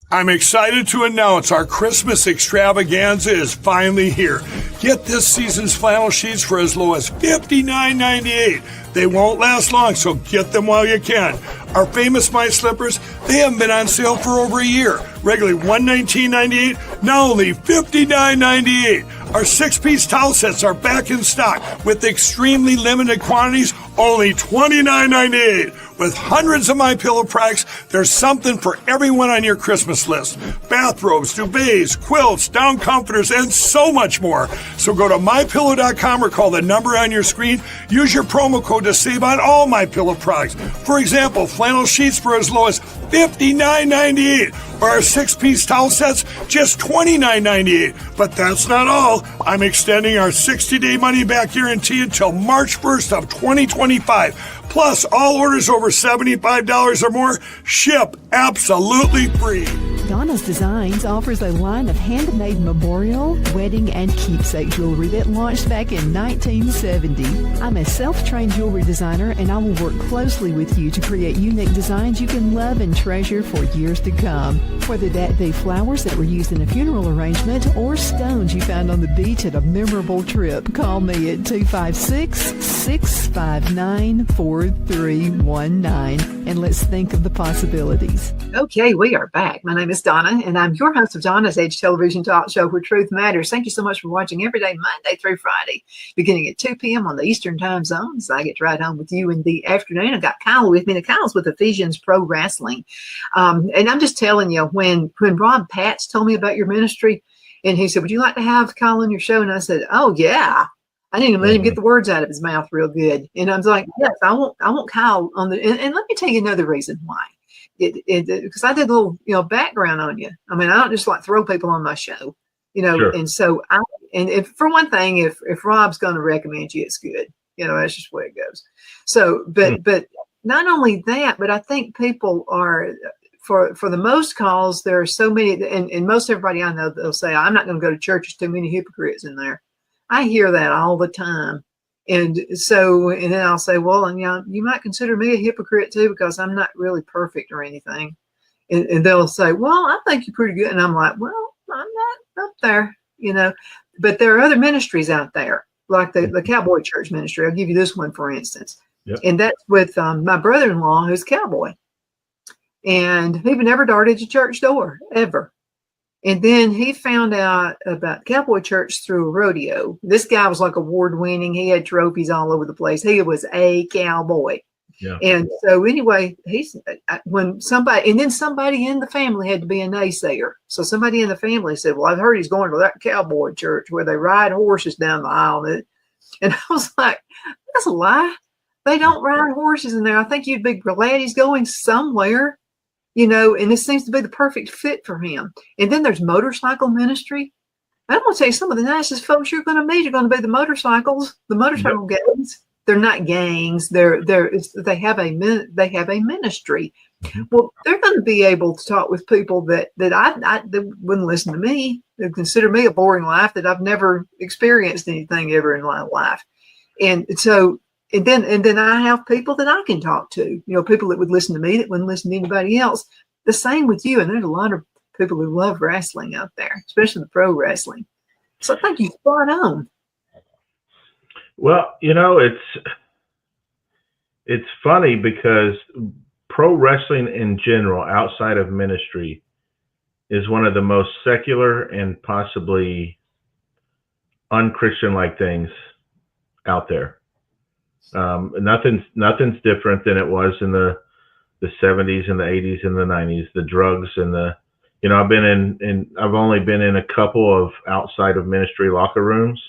[SPEAKER 3] I'm excited to announce our Christmas extravaganza is finally here. Get this season's flannel sheets for as low as $59.98. They won't last long, so get them while you can. Our famous My Slippers, they haven't been on sale for over a year. Regularly $119.98, now only $59.98. Our 6-piece towel sets are back in stock with extremely limited quantities, only $29.98. With hundreds of MyPillow products, there's something for everyone on your Christmas list. Bathrobes, duvets, quilts, down comforters, and so much more. So go to MyPillow.com or call the number on your screen. Use your promo code to save on all MyPillow products. For example, flannel sheets for as low as $59.98. Or our 6-piece towel sets, just $29.98. But that's not all. I'm extending our 60-day money-back guarantee until March 1st of 2025. Plus, all orders over $75 or more ship absolutely free.
[SPEAKER 4] Donna's Designs offers a line of handmade memorial, wedding, and keepsake jewelry that launched back in 1970. I'm a self-trained jewelry designer, and I will work closely with you to create unique designs you can love and treasure for years to come. Whether that be flowers that were used in a funeral arrangement or stones you found on the beach at a memorable trip, call me at 256-659-4319, and let's think of the possibilities.
[SPEAKER 1] Okay, we are back. My name is Donna, and I'm your host of Donna's Age Television Talk Show where truth matters. Thank you so much for watching every day, Monday through Friday, beginning at 2 p.m. on the Eastern Time Zone. So I get to ride home with you in the afternoon. I've got Kyle with me. Now, Kyle's with Ephesians Pro Wrestling. And I'm just telling you, when Rob Patz told me about your ministry, and he said, would you like to have Kyle on your show? And I said, oh, yeah. I didn't even let him get the words out of his mouth real good. And I was like, yes, I want Kyle on the, and let me tell you another reason why. Because I did a little, background on you. I mean, I don't just like throw people on my show, Sure. And so if for one thing, if Rob's going to recommend you, it's good. That's just the way it goes. So, but not only that, but I think people are, for the most calls, there are so many, and most everybody I know, they'll say, I'm not going to go to church. There's too many hypocrites in there. I hear that all the time. And then I'll say, well, you might consider me a hypocrite too, because I'm not really perfect or anything. And they'll say, well, I think you're pretty good. And I'm like, well, I'm not up there, but there are other ministries out there, like the Cowboy Church ministry. I'll give you this one, for instance. Yep. And that's with my brother-in-law, who's a cowboy. And he never darted a church door, ever. And then he found out about Cowboy Church through a rodeo. This guy was like award-winning. He had trophies all over the place. He was a cowboy. Yeah. And so anyway, somebody in the family had to be a naysayer. So somebody in the family said, well, I've heard he's going to that cowboy church where they ride horses down the aisle. And I was like, that's a lie. They don't ride horses in there. I think you'd be glad he's going somewhere. And this seems to be the perfect fit for him. And then there's motorcycle ministry. I'm going to tell you, some of the nicest folks you're going to meet are going to be the motorcycle gangs. They're not gangs. They have a ministry. Well, they're going to be able to talk with people that wouldn't listen to me. They consider me a boring life, that I've never experienced anything ever in my life. And so, And then I have people that I can talk to, people that would listen to me that wouldn't listen to anybody else. The same with you. And there's a lot of people who love wrestling out there, especially the pro wrestling. So I think you're spot on.
[SPEAKER 2] Well, it's funny because pro wrestling in general, outside of ministry, is one of the most secular and possibly unchristian-like things out there. Nothing's different than it was in the 70s and the 80s and the 90s. The drugs and I've only been in a couple of outside of ministry locker rooms,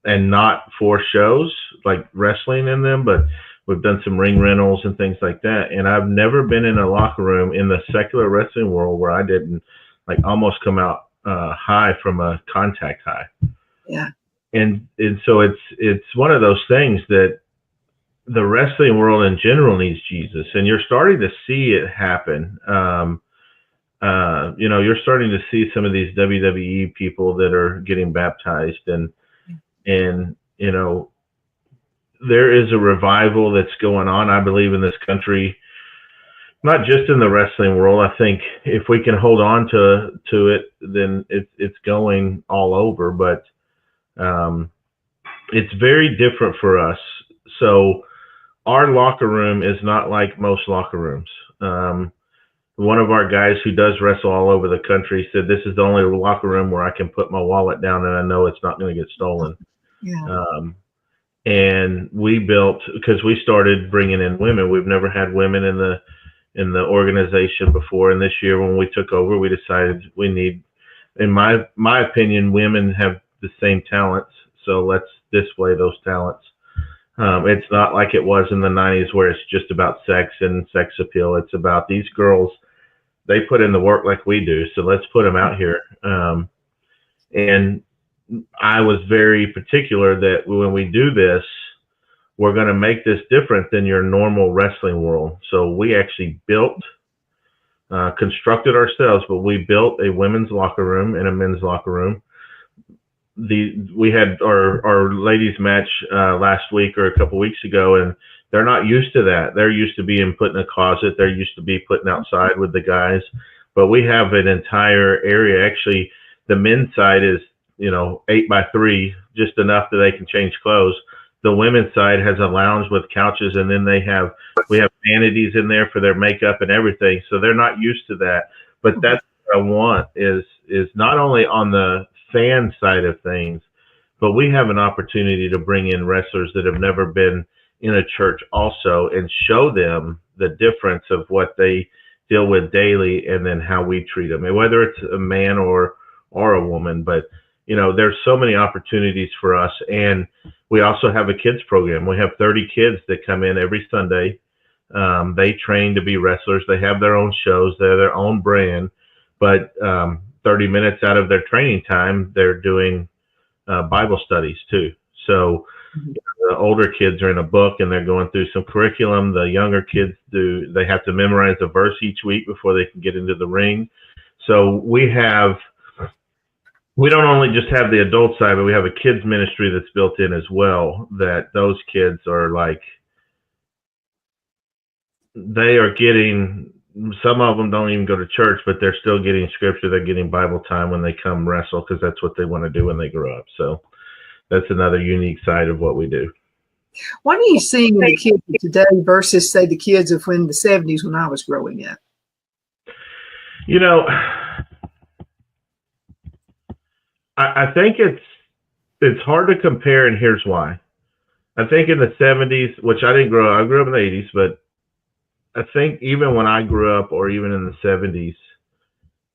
[SPEAKER 2] and not for shows like wrestling in them, but we've done some ring rentals and things like that. And I've never been in a locker room in the secular wrestling world where I didn't almost come out high from a contact high.
[SPEAKER 1] Yeah.
[SPEAKER 2] And so it's one of those things that the wrestling world in general needs Jesus, and you're starting to see it happen. You're starting to see some of these WWE people that are getting baptized, and there is a revival that's going on, I believe, in this country, not just in the wrestling world. I think if we can hold on to it, then it's going all over, but it's very different for us. So our locker room is not like most locker rooms. One of our guys who does wrestle all over the country said, this is the only locker room where I can put my wallet down and I know it's not going to get stolen.
[SPEAKER 1] Yeah.
[SPEAKER 2] And we built, because we started bringing in women. We've never had women in the organization before. And this year when we took over, we decided we need, in my opinion, women have the same talents. So let's display those talents. It's not like it was in the 90s where it's just about sex and sex appeal. It's about these girls, they put in the work like we do. So let's put them out here. And I was very particular that when we do this, we're going to make this different than your normal wrestling world. So we actually built constructed ourselves, but we built a women's locker room and a men's locker room. We had our ladies match last week or a couple weeks ago, and they're not used to that. They're used to being put in a closet. They're used to be putting outside with the guys. But we have an entire area. Actually, the men's side is 8x3, just enough that they can change clothes. The women's side has a lounge with couches, and then we have vanities in there for their makeup and everything. So they're not used to that. But that's what I want is not only on the fan side of things, but we have an opportunity to bring in wrestlers that have never been in a church also, and show them the difference of what they deal with daily and then how we treat them, and whether it's a man or a woman. But there's so many opportunities for us. And we also have a kids program. We have 30 kids that come in every Sunday. They train to be wrestlers. They have their own shows. They're their own brand. But 30 minutes out of their training time, they're doing Bible studies too. So the older kids are in a book and they're going through some curriculum. The younger kids they have to memorize a verse each week before they can get into the ring. So we don't only just have the adult side, but we have a kids ministry that's built in as well, that those kids are like, they are getting, some of them don't even go to church, but they're still getting scripture. They're getting Bible time when they come wrestle, because that's what they want to do when they grow up. So that's another unique side of what we do.
[SPEAKER 1] What are you seeing in the kids of today versus, say, the kids of the 70s when I was growing up?
[SPEAKER 2] I think it's hard to compare, and here's why. I think in the 70s, which I didn't grow up, I grew up in the 80s, but I think even when I grew up, or even in the 70s,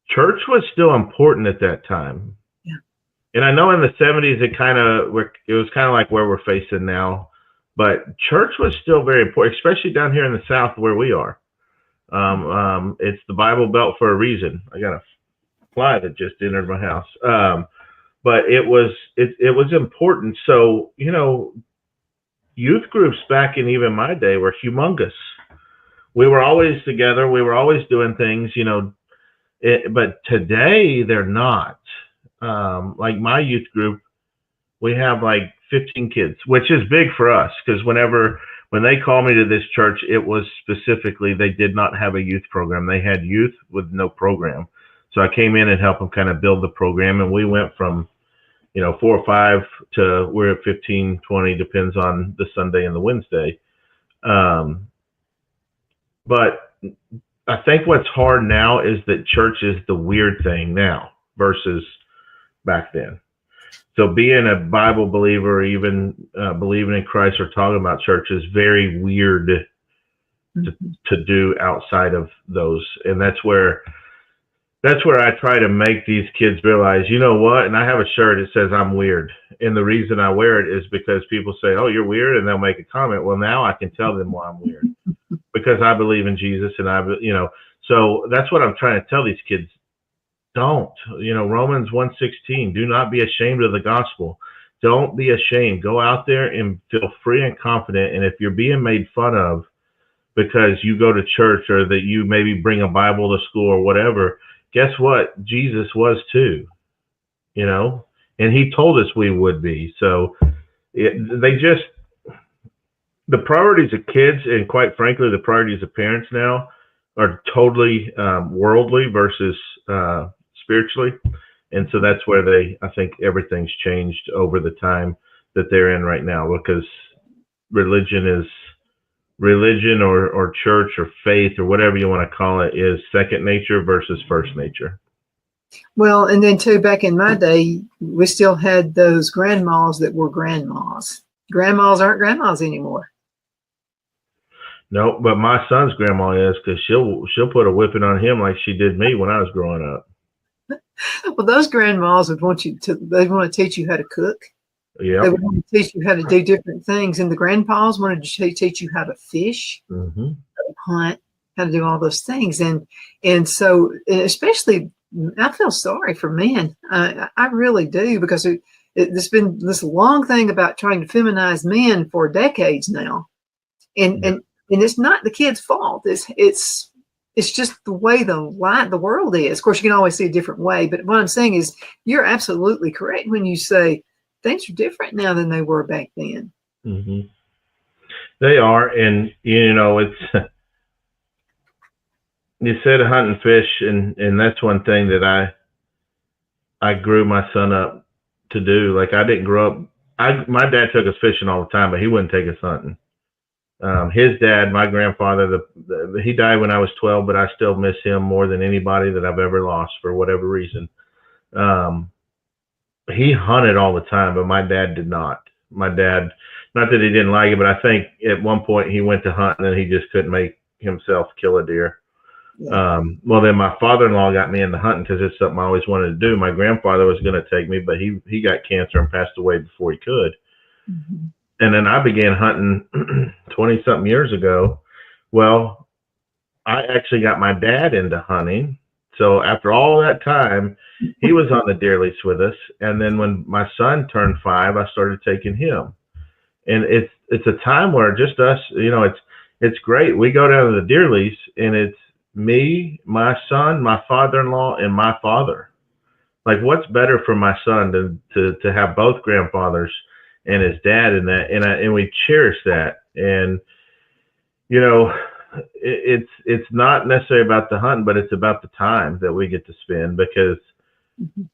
[SPEAKER 2] church was still important at that time.
[SPEAKER 1] Yeah.
[SPEAKER 2] And I know in the 70s it was kind of like where we're facing now, but church was still very important, especially down here in the South where we are. It's the Bible Belt for a reason. I got a fly that just entered my house. But it was important. So, youth groups back in even my day were humongous. We were always together. We were always doing things, but today they're not. Like my youth group, we have like 15 kids, which is big for us, because when they called me to this church, it was specifically, they did not have a youth program. They had youth with no program. So I came in and helped them kind of build the program, and we went from 4 or 5 to we're at 15, 20, depends on the Sunday and the Wednesday. But I think what's hard now is that church is the weird thing now versus back then. So being a Bible believer, or even believing in Christ or talking about church, is very weird to do outside of those. And that's where I try to make these kids realize, you know what? And I have a shirt that says I'm weird. And the reason I wear it is because people say, oh, you're weird. And they'll make a comment. Well, now I can tell them why I'm weird, because I believe in Jesus. And so that's what I'm trying to tell these kids. Don't, Romans 1:16, do not be ashamed of the gospel. Don't be ashamed. Go out there and feel free and confident. And if you're being made fun of because you go to church, or that you maybe bring a Bible to school or whatever, guess what? Jesus was too, and he told us we would be. So the priorities of kids, and quite frankly, the priorities of parents now, are totally worldly versus spiritually. And so that's where I think everything's changed over the time that they're in right now, because religion or church or faith or whatever you want to call it is second nature versus first nature.
[SPEAKER 1] Well, and then too, back in my day, we still had those grandmas that were grandmas. Grandmas aren't grandmas anymore.
[SPEAKER 2] No, but my son's grandma is, because she'll put a whipping on him like she did me when I was growing up.
[SPEAKER 1] Well, those grandmas would want to teach you how to cook.
[SPEAKER 2] Yeah.
[SPEAKER 1] They would want to teach you how to do different things. And the grandpas wanted to teach you how to fish, how to hunt, how to do all those things. And so, especially, I feel sorry for men. I really do, because there's been this long thing about trying to feminize men for decades now. And it's not the kid's fault. It's it's just the way the world is. Of course, you can always see a different way, but what I'm saying is you're absolutely correct when you say things are different now than they were back then.
[SPEAKER 2] Mm-hmm. They are, and it's you said hunt and fish, and that's one thing that I grew my son up to do. Like, I didn't grow up. My dad took us fishing all the time, but he wouldn't take us hunting. His dad, my grandfather, he died when I was 12, but I still miss him more than anybody that I've ever lost for whatever reason. He hunted all the time, but my dad did not. My dad, not that he didn't like it, but I think at one point he went to hunt and he just couldn't make himself kill a deer. Yeah. Well, then my father-in-law got me into hunting because it's something I always wanted to do. My grandfather was going to take me, but he got cancer and passed away before he could. Mm-hmm. And then I began hunting 20-something years ago. Well, I actually got my dad into hunting. So after all that time, he was on the deer lease with us. And then when my son turned 5, I started taking him. And it's a time where just us, it's great. We go down to the deer lease, and it's me, my son, my father-in-law, and my father. Like, what's better for my son than to have both grandfathers and his dad in that, and we cherish that. And it's not necessarily about the hunting, but it's about the time that we get to spend, because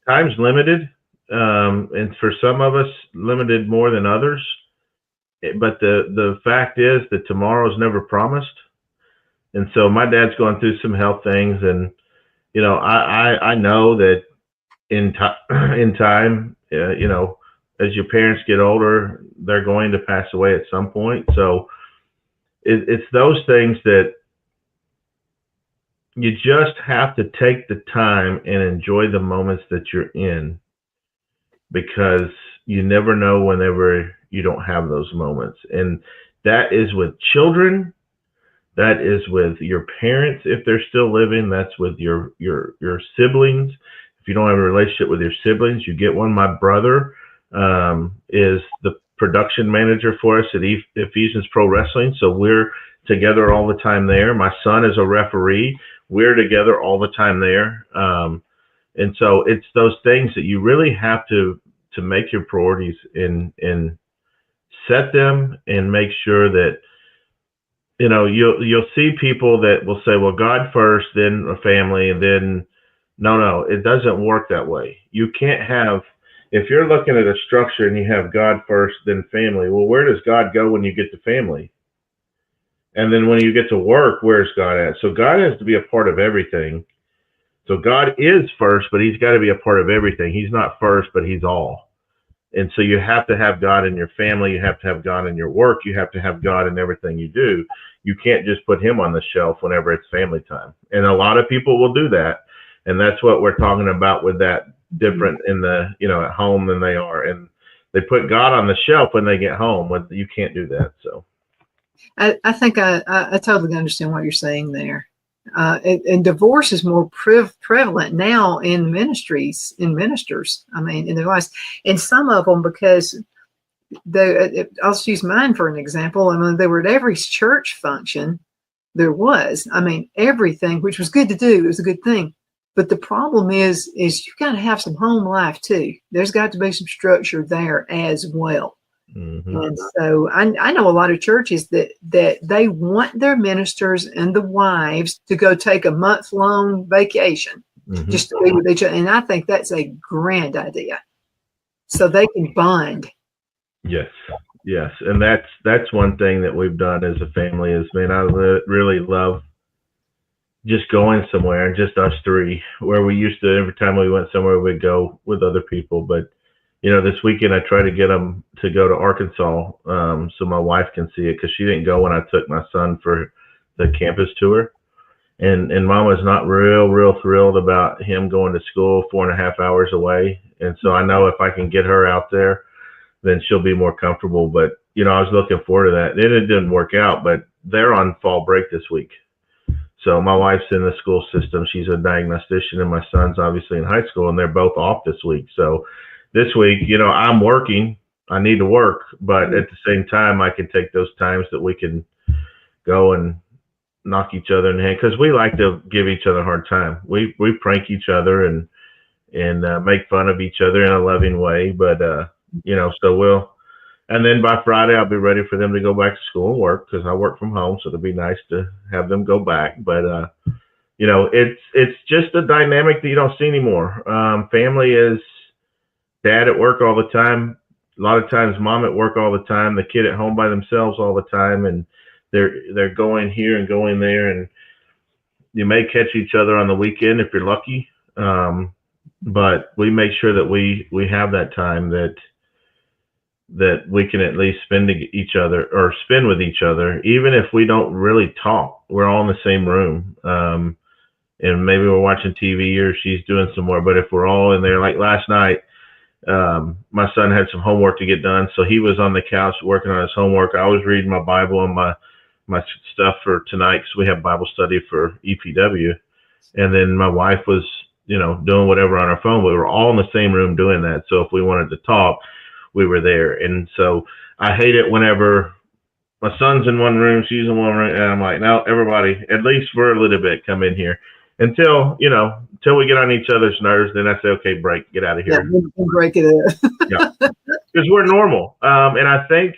[SPEAKER 2] time's limited, and for some of us limited more than others. But the fact is that tomorrow's never promised. And so my dad's going through some health things, and I know that in time, as your parents get older, they're going to pass away at some point. So it's those things that you just have to take the time and enjoy the moments that you're in, because you never know whenever you don't have those moments. And that is with children. That is with your parents if they're still living. That's with your siblings. If you don't have a relationship with your siblings, you get one. My brother is the production manager for us at Ephesians Pro Wrestling. So we're together all the time there. My son is a referee. We're together all the time there. And so it's those things that you really have to make your priorities and set them, and make sure that, you'll see people that will say, well, God first, then a family, and then no, it doesn't work that way. You can't have, if you're looking at a structure and you have God first, then family, well, where does God go when you get to family? And then when you get to work, where's God at? So God has to be a part of everything. So God is first, but he's got to be a part of everything. He's not first, but he's all. And so you have to have God in your family. You have to have God in your work. You have to have God in everything you do. You can't just put him on the shelf whenever it's family time. And a lot of people will do that. And that's what we're talking about with that different in the, at home than they are. And they put God on the shelf when they get home. You can't do that. So
[SPEAKER 1] I think I totally understand what you're saying there. And divorce is more prevalent now in ministers. I mean, in their lives, and some of them, because I'll just use mine for an example. I mean, they were at every church function. There was, everything, which was good to do. It was a good thing. But the problem is you've got to have some home life too. There's got to be some structure there as well. Mm-hmm. And so I know a lot of churches that they want their ministers and the wives to go take a month-long vacation, mm-hmm. just to be with each other. And I think that's a grand idea, so they can bond.
[SPEAKER 2] Yes. And that's one thing that we've done as a family is, man, I really love just going somewhere, just us three, where we used to, every time we went somewhere, we'd go with other people. But this weekend I tried to get them to go to Arkansas so my wife can see it, because she didn't go when I took my son for the campus tour. And Mama's not real thrilled about him going to school 4.5 hours away. And so I know if I can get her out there, then she'll be more comfortable. But, I was looking forward to that. It didn't work out, but they're on fall break this week. So my wife's in the school system. She's a diagnostician, and my son's obviously in high school, and they're both off this week. So this week, I'm working. I need to work, but at the same time, I can take those times that we can go and knock each other in the head, because we like to give each other a hard time. We prank each other and make fun of each other in a loving way. But so and then by Friday I'll be ready for them to go back to school and work, because I work from home, so it'll be nice to have them go back. But it's just a dynamic that you don't see anymore. Family is dad at work all the time. A lot of times mom at work all the time, the kid at home by themselves all the time, and they're going here and going there, and you may catch each other on the weekend if you're lucky. But we make sure that we have that time that we can at least spend with each other, even if we don't really talk. We're all in the same room, and maybe we're watching TV or she's doing some more. But if we're all in there, like last night, my son had some homework to get done, so he was on the couch working on his homework. I was reading my Bible and my stuff for tonight, because we have Bible study for EPW, and then my wife was doing whatever on her phone. We were all in the same room doing that, so if we wanted to talk, we were there. And so I hate it whenever my son's in one room, she's in one room, and I'm like, no, everybody, at least for a little bit, come in here. Until we get on each other's nerves, then I say, okay, break, get out of here.
[SPEAKER 1] Yeah, we'll break it up.
[SPEAKER 2] Yeah, because we're normal. And I think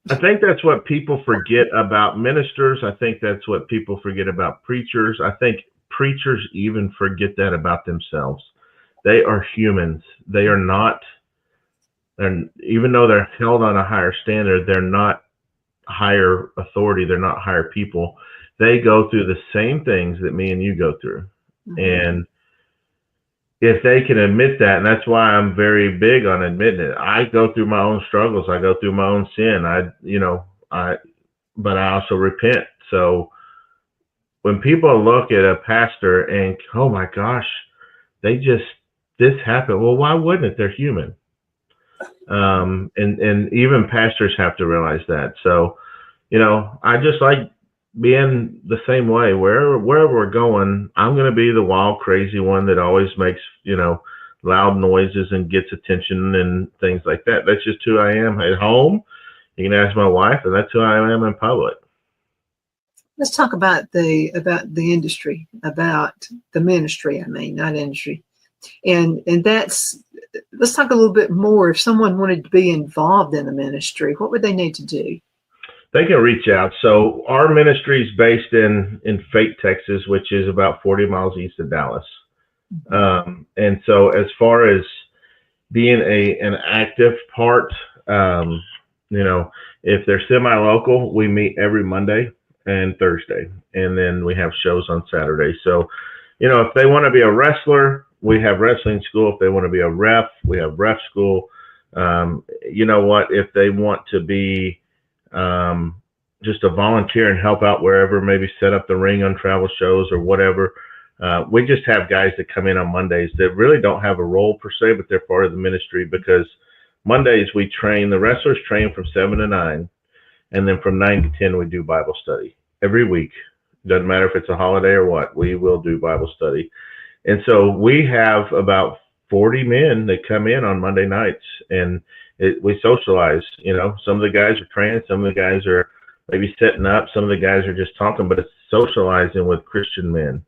[SPEAKER 2] that's what people forget about ministers. I think that's what people forget about preachers. I think preachers even forget that about themselves. They are humans. They are not, and even though they're held on a higher standard, they're not higher authority. They're not higher people. They go through the same things that me and you go through. Mm-hmm. And if they can admit that, and that's why I'm very big on admitting it. I go through my own struggles. I go through my own sin. But I also repent. So when people look at a pastor and, oh my gosh, this happened. Well, why wouldn't it? They're human. And even pastors have to realize that. So, I just like being the same way. Wherever we're going, I'm going to be the wild, crazy one that always makes, loud noises and gets attention and things like that. That's just who I am at home. You can ask my wife, and that's who I am in public.
[SPEAKER 1] Let's talk about the industry, about the ministry. I mean, not industry. And let's talk a little bit more. If someone wanted to be involved in the ministry, what would they need to do?
[SPEAKER 2] They can reach out. So our ministry is based in Fate, Texas, which is about 40 miles east of Dallas. And so as far as being an active part, if they're semi-local, we meet every Monday and Thursday, and then we have shows on Saturday. So, if they want to be a wrestler, we have wrestling school. If they want to be a ref, we have ref school. If they want to be just a volunteer and help out wherever, maybe set up the ring on travel shows or whatever. We just have guys that come in on Mondays that really don't have a role per se, but they're part of the ministry, because Mondays we train, the wrestlers train from 7 to 9. And then from 9 to 10, we do Bible study every week. Doesn't matter if it's a holiday or what, we will do Bible study. And so we have about 40 men that come in on Monday nights, and we socialize. Some of the guys are training, some of the guys are maybe setting up, some of the guys are just talking, but it's socializing with Christian men.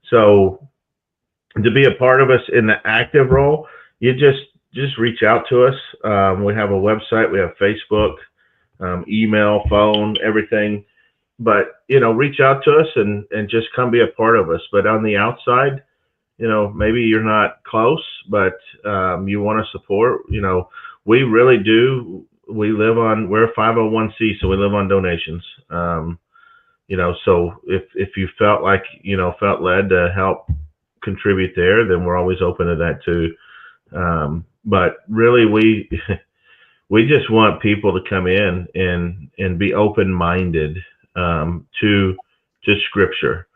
[SPEAKER 2] So to be a part of us in the active role, you just reach out to us. We have a website, we have Facebook, email, phone, everything. But, reach out to us and just come be a part of us. But on the outside, maybe you're not close, but you want to support, we really do. We're a 501c, so we live on donations. So if you felt led to help contribute there, then we're always open to that too. But really, we just want people to come in and be open-minded to Scripture.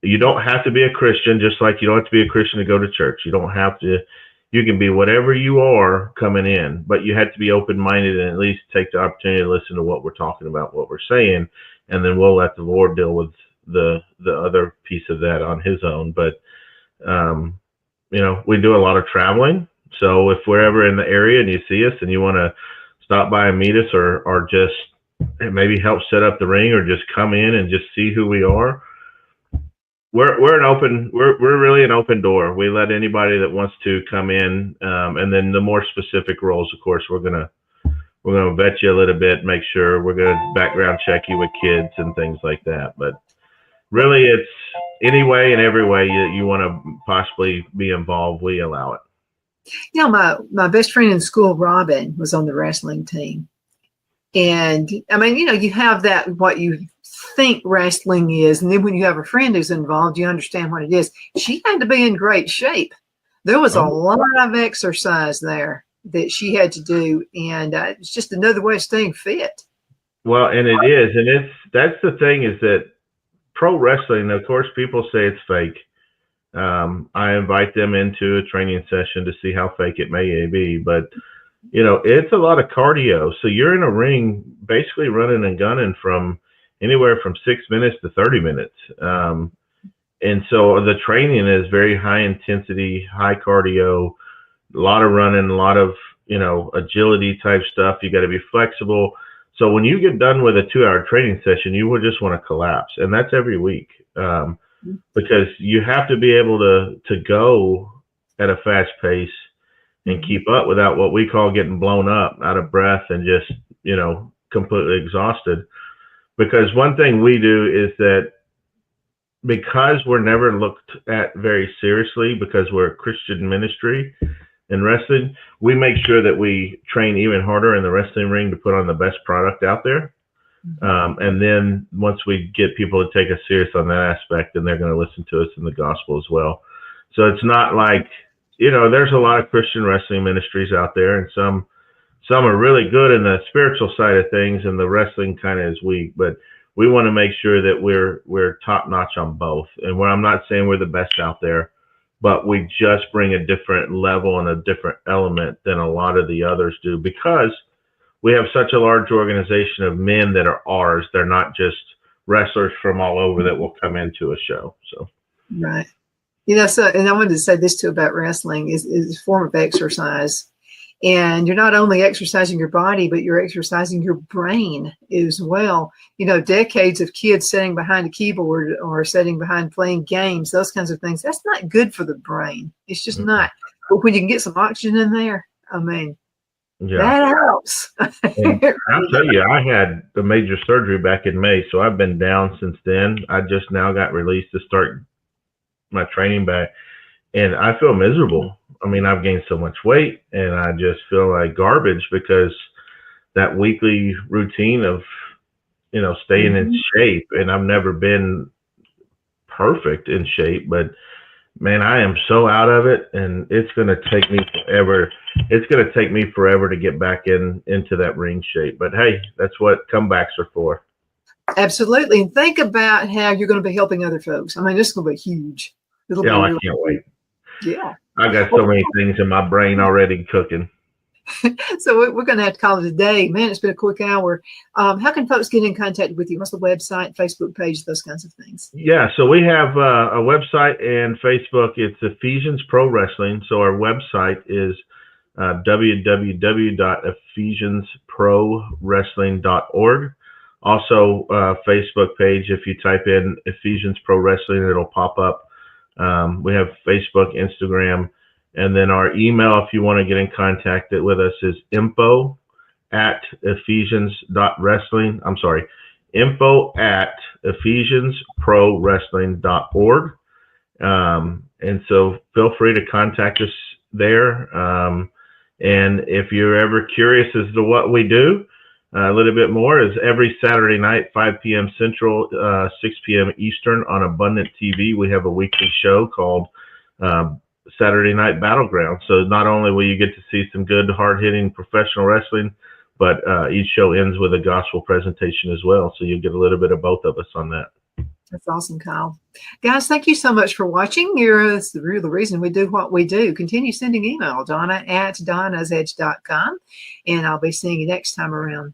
[SPEAKER 2] You don't have to be a Christian, just like you don't have to be a Christian to go to church. You don't have to. You can be whatever you are coming in, but you have to be open-minded and at least take the opportunity to listen to what we're talking about, what we're saying, and then we'll let the Lord deal with the other piece of that on His own. But we do a lot of traveling. So if we're ever in the area and you see us and you want to stop by and meet us, or just maybe help set up the ring or just come in and just see who we are, we're really an open door. We let anybody that wants to come in, and then the more specific roles, of course, we're gonna vet you a little bit, make sure we're gonna background check you with kids and things like that. But really, it's any way and every way you want to possibly be involved, we allow it.
[SPEAKER 1] You know, my best friend in school, Robin, was on the wrestling team. And I mean, you know, you have that, what you think wrestling is. And then when you have a friend who's involved, you understand what it is. She had to be in great shape. There was a lot of exercise there that she had to do. And it's just another way of staying fit.
[SPEAKER 2] Well, and it is. And that's the thing is that pro wrestling, of course, people say it's fake. I invite them into a training session to see how fake it may be, but you know, it's a lot of cardio. So you're in a ring basically running and gunning from anywhere from 6 minutes to 30 minutes. And so the training is very high intensity, high cardio, a lot of running, a lot of, you know, agility type stuff. You got to be flexible. So when you get done with a 2-hour training session, you will just want to collapse. And that's every week. Because you have to be able to go at a fast pace and keep up without what we call getting blown up, out of breath, and just, you know, completely exhausted. Because one thing we do is that because we're never looked at very seriously, because we're a Christian ministry in wrestling, we make sure that we train even harder in the wrestling ring to put on the best product out there. And then once we get people to take us serious on that aspect, then they're going to listen to us in the gospel as well. So it's not like, you know, there's a lot of Christian wrestling ministries out there, and some are really good in the spiritual side of things, and the wrestling kind of is weak. But we want to make sure that we're top notch on both. And where I'm not saying we're the best out there, but we just bring a different level and a different element than a lot of the others do, because we have such a large organization of men that are ours. They're not just wrestlers from all over that will come into a show. So,
[SPEAKER 1] right. You know, so, and I wanted to say this too about wrestling is a form of exercise. And you're not only exercising your body, but you're exercising your brain as well. You know, decades of kids sitting behind a keyboard or sitting behind playing games, those kinds of things, that's not good for the brain. It's just not. But when you can get some oxygen in there, I mean, that helps.
[SPEAKER 2] And I'll tell you, I had the major surgery back in May, so I've been down since then. I just now got released to start my training back, and I feel miserable. I mean, I've gained so much weight, and I just feel like garbage, because that weekly routine of, you know, staying in shape, and I've never been perfect in shape, but man, I am so out of it, and it's going to take me forever. It's going to take me forever to get back into that ring shape. But hey, that's what comebacks are for.
[SPEAKER 1] Absolutely. And think about how you're going to be helping other folks. I mean, this is going to be huge.
[SPEAKER 2] I can't wait.
[SPEAKER 1] Yeah.
[SPEAKER 2] I got so many things in my brain already cooking.
[SPEAKER 1] So we're going to have to call it a day. Man, it's been a quick hour. How can folks get in contact with you? What's the website, Facebook page, those kinds of things? Yeah,
[SPEAKER 2] so we have a website and Facebook. It's Ephesians Pro Wrestling. So our website is www.ephesiansprowrestling.org. Also, Facebook page, if you type in Ephesians Pro Wrestling, it'll pop up. We have Facebook, Instagram, and then our email, if you want to get in contact with us, is info@ephesians.wrestling. I'm sorry, info@ephesiansprowrestling.org. And so feel free to contact us there. And if you're ever curious as to what we do, a little bit more, is every Saturday night, 5 p.m. Central, 6 p.m. Eastern on Abundant TV. We have a weekly show called Saturday Night Battleground. So not only will you get to see some good, hard-hitting professional wrestling, but each show ends with a gospel presentation as well. So you'll get a little bit of both of us on that.
[SPEAKER 1] That's awesome, Kyle. Guys, thank you so much for watching. You're the reason we do what we do. Continue sending email, Donna@donna'sedge.com, and I'll be seeing you next time around.